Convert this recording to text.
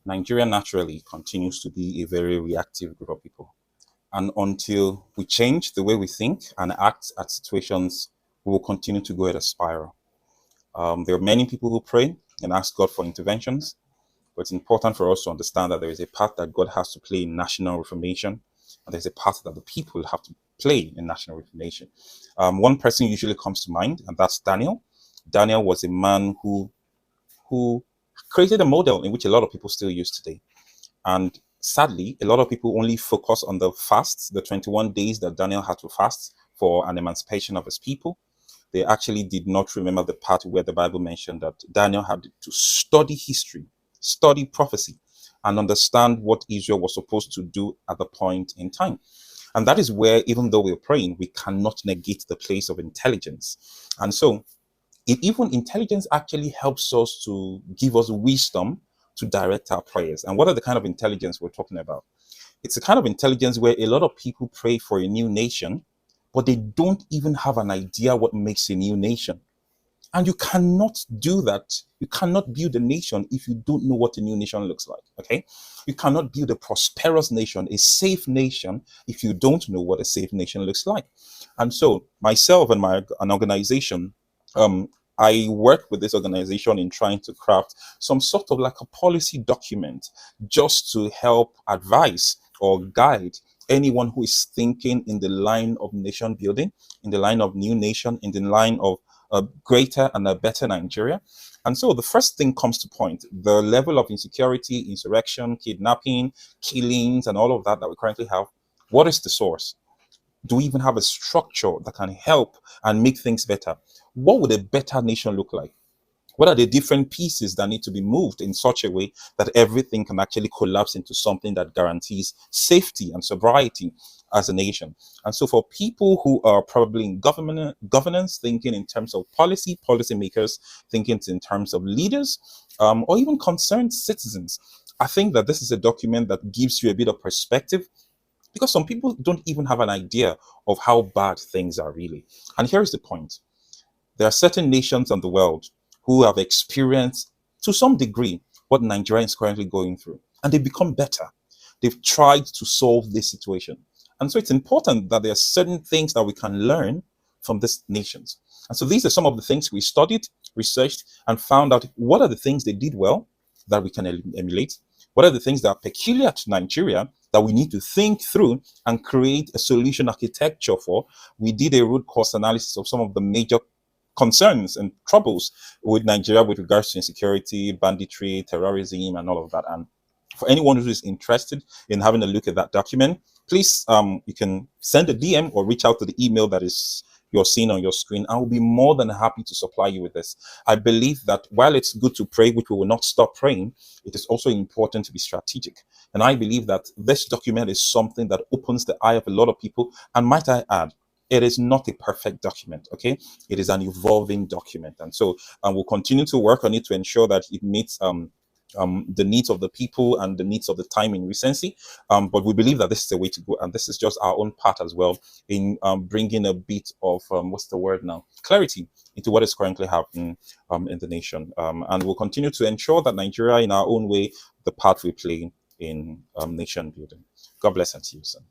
Nigeria naturally continues to be a very reactive group of people. And until we change the way we think and act at situations, we will continue to go at a spiral. There are many people who pray and ask God for interventions, but it's important for us to understand that there is a part that God has to play in national reformation, and there's a part that the people have to play in national reformation. One person usually comes to mind, and that's Daniel. Daniel was a man who created a model in which a lot of people still use today. And sadly, a lot of people only focus on the fasts, the 21 days that Daniel had to fast for an emancipation of his people. They actually did not remember the part where the Bible mentioned that Daniel had to study history, study prophecy, and understand what Israel was supposed to do at the point in time. And that is where, even though we're praying, we cannot negate the place of intelligence. And so, even intelligence actually helps us to give us wisdom to direct our prayers. And what are the kind of intelligence we're talking about? It's a kind of intelligence where a lot of people pray for a new nation, but they don't even have an idea what makes a new nation. And you cannot do that. You cannot build a nation if you don't know what a new nation looks like, okay? You cannot build a prosperous nation, a safe nation, if you don't know what a safe nation looks like. And so myself and an organization, I work with this organization in trying to craft some sort of like a policy document just to help advise or guide anyone who is thinking in the line of nation building, in the line of new nation, in the line of a greater and a better Nigeria. And so the first thing comes to point, the level of insecurity, insurrection, kidnapping, killings, and all of that we currently have. What is the source? Do we even have a structure that can help and make things better? What would a better nation look like? What are the different pieces that need to be moved in such a way that everything can actually collapse into something that guarantees safety and sobriety as a nation? And so for people who are probably in governance, thinking in terms of policymakers, thinking in terms of leaders, or even concerned citizens, I think that this is a document that gives you a bit of perspective, because some people don't even have an idea of how bad things are really. And here's the point. There are certain nations in the world who have experienced, to some degree, what Nigeria is currently going through. And they've become better. They've tried to solve this situation. And so it's important that there are certain things that we can learn from these nations. And so these are some of the things we studied, researched, and found out what are the things they did well that we can emulate. What are the things that are peculiar to Nigeria that we need to think through and create a solution architecture for? We did a root cause analysis of some of the major concerns and troubles with Nigeria with regards to insecurity, banditry, terrorism, and all of that. And for anyone who is interested in having a look at that document, please, you can send a DM or reach out to the email that is you're seeing on your screen. I will be more than happy to supply you with this. I believe that while it's good to pray, which we will not stop praying, it is also important to be strategic. And I believe that this document is something that opens the eye of a lot of people. And might I add, it is not a perfect document, okay? It is an evolving document. And so we'll continue to work on it to ensure that it meets the needs of the people and the needs of the time in recency. But we believe that this is the way to go. And this is just our own part as well in bringing a bit of, clarity into what is currently happening in the nation. And we'll continue to ensure that Nigeria, in our own way, the part we play in nation building. God bless and see you soon.